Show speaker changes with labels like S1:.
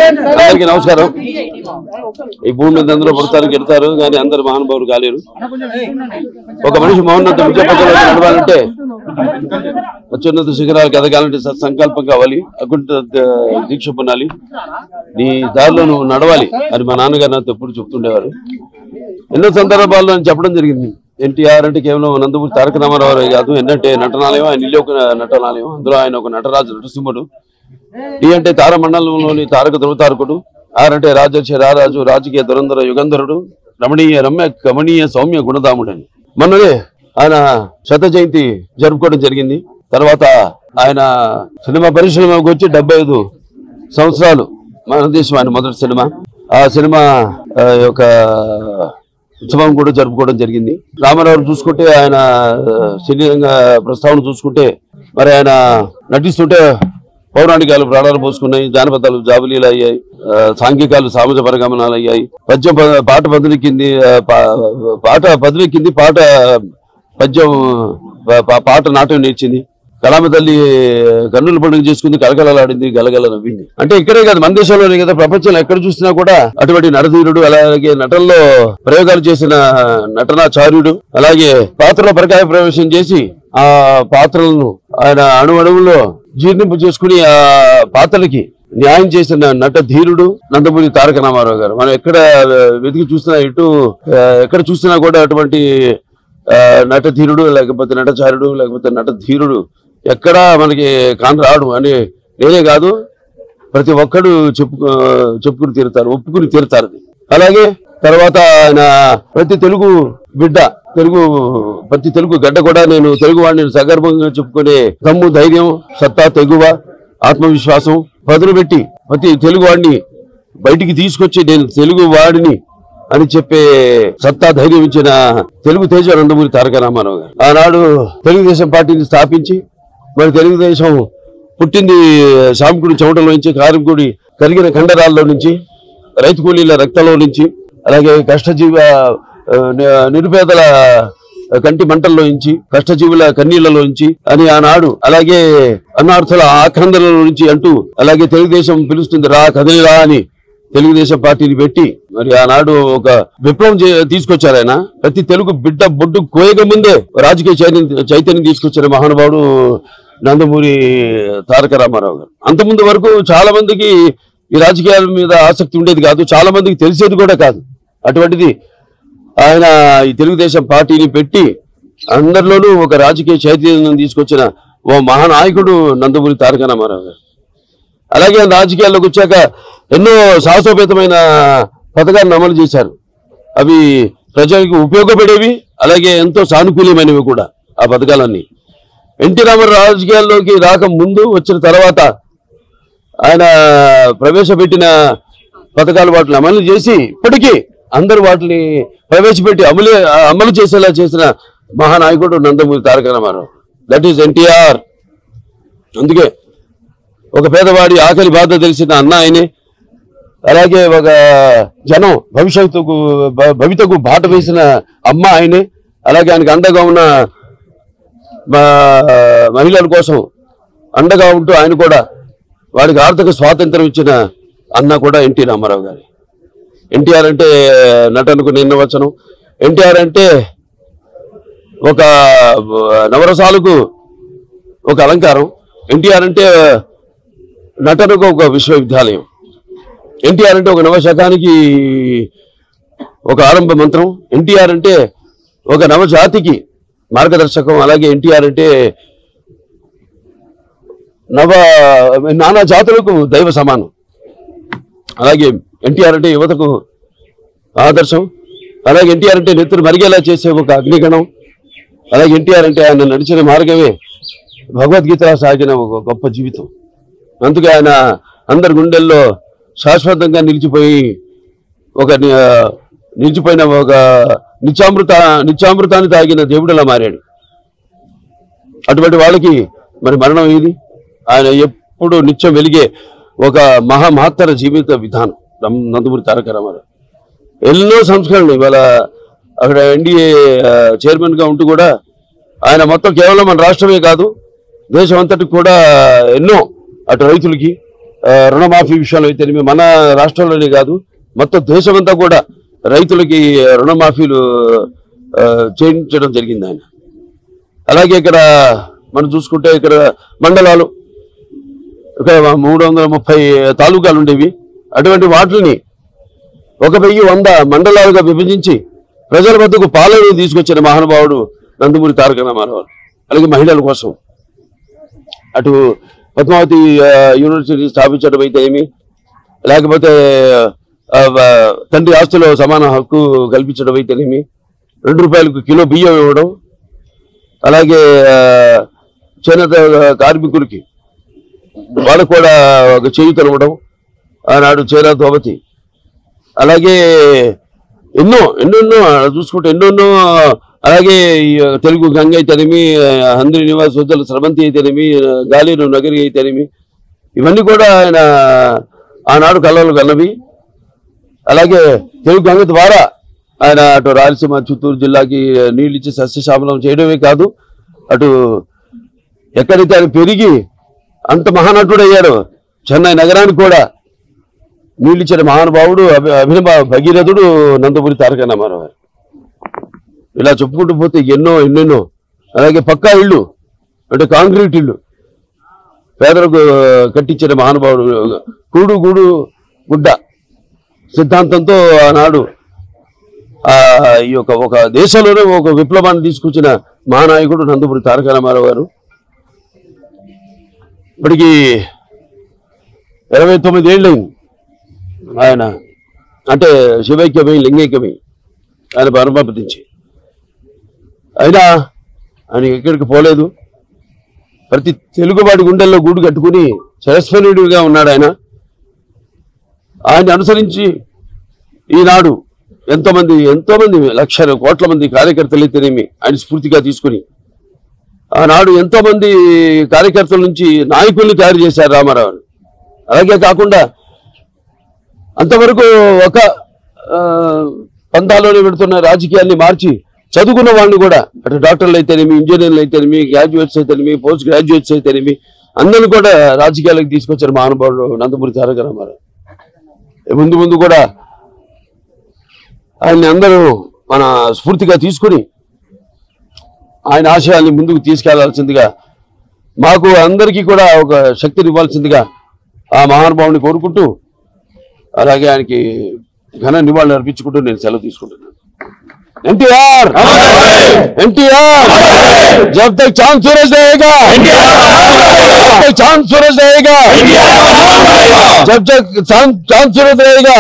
S1: అందరికీ నమస్కారం. ఈ భూమి మీద అందరూ పుడతారు గెడతారు కానీ అందరు మహానుభావులు కాలేరు. ఒక మనిషి మౌన్నత విజయపథంలో నడవాలంటే అత్యున్నత శిఖరాలకు ఎదగాలంటే సత్సంకల్పం కావాలి, అకుంఠ దీక్ష పొందాలి, నీ దారిలో నువ్వు నడవాలి అని మా నాన్నగారు నాతో ఎప్పుడు చెప్తుండేవారు. ఎన్నో సందర్భాల్లో చెప్పడం జరిగింది. ఎన్టీఆర్ అంటే కేవలం నందమూరి తారక రామారావు కాదు, ఏంటంటే నటనాలయం, ఆయన ఇల్లు ఒక నటనాలయం, అందులో ఆయన ఒక నటరాజు నరసింహుడు. డి అంటే తారమండలంలోని తారక ధృవతారకుడు, ఆర్ అంటే రాజర్షి రారాజు, రాజకీయ దురంధర యుగంధరుడు, రమణీయ రమ్య కమనీయ సౌమ్య గుణదాముడు అని. మొన్ననే ఆయన శత జయంతి జరుపుకోవడం జరిగింది. తర్వాత ఆయన సినిమా పరిశ్రమకు వచ్చి 75 సంవత్సరాలు మన దేశం ఆయన మొదటి సినిమా. ఆ సినిమా యొక్క ఉత్సవం కూడా జరుపుకోవడం జరిగింది. రామారావు చూసుకుంటే ఆయన శరీరంగా ప్రస్తావన చూసుకుంటే మరి ఆయన నటిస్తుంటే పౌరాణికాలు ప్రాణాలు పోసుకున్నాయి, జానపదాలు జాబిలీలు అయ్యాయి, సాంఘికాలు సామాజిక పరిగమనాలు అయ్యాయి, పద్యం పాట బదిలికింది, పాట బదిలికింది, పద్యం పాట నాట్యం నేర్చింది, కళామ తల్లి కన్నుల పండుగ చేసుకుంది, కలకలలాడింది, గలగల నవ్వింది. అంటే ఇక్కడే కాదు, మన దేశంలోనే కదా, ప్రపంచంలో ఎక్కడ చూసినా కూడా అటువంటి నరధీరుడు, అలాగే నటనలో ప్రయోగాలు చేసిన నటనాచార్యుడు, అలాగే పాత్రలో పరకాయ ప్రవేశం చేసి ఆ పాత్రలను ఆయన అణువణువులో జీర్ణింపు చేసుకుని ఆ పాత్రలకి న్యాయం చేసిన నట ధీరుడు నందమూరి తారక రామారావు గారు. మనం ఎక్కడ వెతికి చూసినా, ఎక్కడ చూసినా కూడా అటువంటి నట ధీరుడు, లేకపోతే నటచారుడు, లేకపోతే నట ధీరుడు ఎక్కడా మనకి కానరాడు అని నేనే కాదు, ప్రతి ఒక్కడు చెప్పుకుని తీరుతారు, ఒప్పుకుని తీరుతారు. అలాగే తర్వాత ఆయన ప్రతి తెలుగు బిడ్డ, ప్రతి తెలుగు గడ్డ కూడా నేను తెలుగు వాడిని సగర్భంగా చెప్పుకునే దమ్ము, ధైర్యం, సత్తా, తెగువ, ఆత్మవిశ్వాసం పదులు పెట్టి ప్రతి తెలుగు వాడిని బయటికి తీసుకొచ్చి నేను తెలుగు వాడిని అని చెప్పే సత్తా, ధైర్యం ఇచ్చిన తెలుగు తేజ నందమూరి తారక రామారావు గారు. ఆనాడు తెలుగుదేశం పార్టీని స్థాపించి మరి తెలుగుదేశం పుట్టింది శ్రామికుడి చెమటలో నుంచి, కార్మికుడి కలిగిన కండరాల్లో నుంచి, రైతు కూలీల రక్తంలో నుంచి, అలాగే కష్టజీవ నిరుపేదల కంటి మంటల్లో నుంచి, కష్టజీవుల కన్నీళ్లలో నుంచి అని ఆనాడు, అలాగే అన్నార్థుల ఆక్రందనల నుంచి అంటూ, అలాగే తెలుగుదేశం పిలుస్తుంది రా కదిలిరా అని తెలుగుదేశం పార్టీని పెట్టి మరి ఆనాడు ఒక విప్లవం తీసుకొచ్చారు. ఆయన ప్రతి తెలుగు బిడ్డ బొడ్డు కోయక ముందే రాజకీయ చైతన్యం తీసుకొచ్చిన మహానుభావుడు నందమూరి తారక రామారావు గారు. అంతకుముందు వరకు చాలా మందికి ఈ రాజకీయాల మీద ఆసక్తి ఉండేది కాదు, చాలా మందికి తెలిసేది కూడా కాదు. అటువంటిది ఆయన ఈ తెలుగుదేశం పార్టీని పెట్టి అందరిలోనూ ఒక రాజకీయ చైతన్యం తీసుకొచ్చిన ఓ మహానాయకుడు నందమూరి తారక రామారావు గారు. అలాగే రాజకీయాల్లోకి వచ్చాక ఎన్నో సాహసోపేతమైన పథకాలను అమలు చేశారు. అవి ప్రజలకు ఉపయోగపడేవి, అలాగే ఎంతో సానుకూలమైనవి కూడా ఆ పథకాలన్నీ. ఎన్టీ రామారావు రాజకీయాల్లోకి రాక ముందు, వచ్చిన తర్వాత ఆయన ప్రవేశపెట్టిన పథకాలు వాటిని అమలు చేసి ఇప్పటికీ అందరూ వాటిని ప్రవేశపెట్టి అమలు చేసేలా చేసిన మహానాయకుడు Nandamuri Taraka Rama Rao. That is NTR. అందుకే ఒక పేదవాడి ఆకలి బాధ తెలిసిన అన్న ఆయనే, అలాగే ఒక జనం భవితకు బాట వేసిన అమ్మ ఆయనే, అలాగే ఆయనకు అండగా ఉన్న మహిళల కోసం అండగా ఉంటూ ఆయన కూడా వాడికి ఆర్థిక స్వాతంత్రం ఇచ్చిన అన్న కూడా ఎన్టీ రామారావు గారి. ఎన్టీఆర్ అంటే నటనకు నిర్వచనం, ఎన్టీఆర్ అంటే ఒక నవరసాలకు ఒక అలంకారం, ఎన్టీఆర్ అంటే నటనకు ఒక విశ్వవిద్యాలయం, ఎన్టీఆర్ అంటే ఒక నవశకానికి ఒక ఆరంభ మంత్రం, ఎన్టీఆర్ అంటే ఒక నవజాతికి మార్గదర్శకం, అలాగే ఎన్టీఆర్ అంటే నానా జాతులకు దైవ సమానం, అలాగే ఎన్టీఆర్ అంటే యువతకు ఆదర్శం, అలాగే ఎన్టీఆర్ అంటే నెత్తురు మరిగేలా చేసే ఒక అగ్నిగణం, అలాగే ఎన్టీఆర్ అంటే ఆయన నడిచిన మార్గమే భగవద్గీతలో సాగిన ఒక గొప్ప జీవితం. అందుకే ఆయన అందరి గుండెల్లో శాశ్వతంగా నిలిచిపోయిన ఒక నిత్యామృతాన్ని తాగిన దేవుడిలా మారాడు. అటువంటి వాళ్ళకి మరి మరణం ఏది? ఆయన ఎప్పుడు నిత్యం వెలిగే ఒక మహత్తర జీవిత విధానం నందమూరి తారక రామారావు. ఎన్నో సంస్కరణలు ఇవాళ అక్కడ ఎన్డీఏ చైర్మన్గా ఉంటూ కూడా ఆయన మొత్తం కేవలం మన రాష్ట్రమే కాదు, దేశం అంతటికి కూడా ఎన్నో అటు రైతులకి, రుణమాఫీ విషయంలో అయితేనేమి మన రాష్ట్రంలోనే కాదు మొత్తం దేశమంతా కూడా రైతులకి రుణమాఫీలు చేయించడం జరిగింది ఆయన. అలాగే ఇక్కడ మనం చూసుకుంటే ఇక్కడ మండలాలు ఒక 330 తాలూకాలు ఉండేవి. అటువంటి వాటిని 1100 మండలాలుగా విభజించి ప్రజల వద్దకు పాలన తీసుకొచ్చిన మహానుభావుడు నందమూరి తారక రామారావు. అలాగే మహిళల కోసం అటు పద్మావతి యూనివర్సిటీ స్థాపించడం అయితేనేమి, లేకపోతే తండ్రి ఆస్తిలో సమాన హక్కు కల్పించడం అయితేనేమి, 2 రూపాయలకు కిలో బియ్యం ఇవ్వడం, అలాగే చేనేత కార్మికులకి వాళ్ళకు కూడా ఒక చేయూతనివ్వడం, ఆనాడు చేరా దోవతి, అలాగే ఎన్నెన్నో చూసుకుంటే ఎన్నెన్నో. అలాగే తెలుగు గంగ అయితేనేమి, హంద్రి నివాస్ ఉజ్జల స్రవంతి అయితేనేమి, గాలిరు నగరి అయితేనేమి, ఇవన్నీ కూడా ఆయన ఆనాడు కళలు కన్నవి. అలాగే తెలుగు గంగ ద్వారా ఆయన అటు రాయలసీమ చిత్తూరు జిల్లాకి నీళ్ళు ఇచ్చి సస్యశ్యామలం చేయడమే కాదు, అటు ఎక్కడైతే ఆయన పెరిగి అంత మహానటుడు అయ్యాడు చెన్నై నగరానికి కూడా నీళ్ళిచ్చిన మహానుభావుడు అభినవ భగీరథుడు నందమూరి తారక రామారావు గారు. ఇలా చెప్పుకుంటూ పోతే ఎన్నెన్నో. అలాగే పక్కా ఇళ్ళు అంటే కాంక్రీట్ ఇళ్ళు పేదలకు కట్టించిన మహానుభావుడు, కూడు గూడు గుడ్డ సిద్ధాంతంతో ఆనాడు ఈ ఒక దేశంలోనే ఒక విప్లవాన్ని తీసుకొచ్చిన మహానాయకుడు నందమూరి తారక రామారావు గారు. ఇప్పటికి 29 ఏళ్ళైంది ఆయన అంటే శివైక్యమై లింగైక్యమై ఆయన పరమపదించి. అయినా ఆయన ఎక్కడికి పోలేదు. ప్రతి తెలుగువాడి గుండెల్లో గూడు కట్టుకుని చిరస్మరణీయుడిగా ఉన్నాడు ఆయన. ఆయన అనుసరించి ఈనాడు ఎంతోమంది లక్షల కోట్ల మంది కార్యకర్తలు అయితేనేమి ఆయన స్ఫూర్తిగా తీసుకుని ఆనాడు ఎంతోమంది కార్యకర్తల నుంచి నాయకుల్ని తయారు చేశారు రామారావు. అలాగే కాకుండా అంతవరకు ఒక పంతాలోనే పెడుతున్న రాజకీయాన్ని మార్చి చదువుకున్న వాళ్ళని కూడా అటు డాక్టర్లు అయితేనేమి, ఇంజనీర్లు అయితేనేమి, గ్రాడ్యుయేట్స్ అయితేనేమి, పోస్ట్ గ్రాడ్యుయేట్స్ అయితేనేమి అందరినీ కూడా రాజకీయాలకు తీసుకొచ్చారు మహానుభావుడు నందమూరి తారక రామారావు. ముందు కూడా ఆయన్ని అందరూ మన స్ఫూర్తిగా తీసుకుని ఆయన ఆశయాల్ని ముందుకు తీసుకెళ్లాల్సిందిగా, మాకు అందరికీ కూడా ఒక శక్తిని ఇవ్వాల్సిందిగా ఆ మహానుభావుని కోరుకుంటూ, అలాగే ఆయనకి ఘన నివాళులు అర్పించుకుంటూ నేను సెలవు తీసుకుంటున్నాను. ఎన్టీఆర్ जब तक चांद सूरज रहेगा, जब तक चांद सूरज रहेगा, जब तक चांद सूरज रहेगा,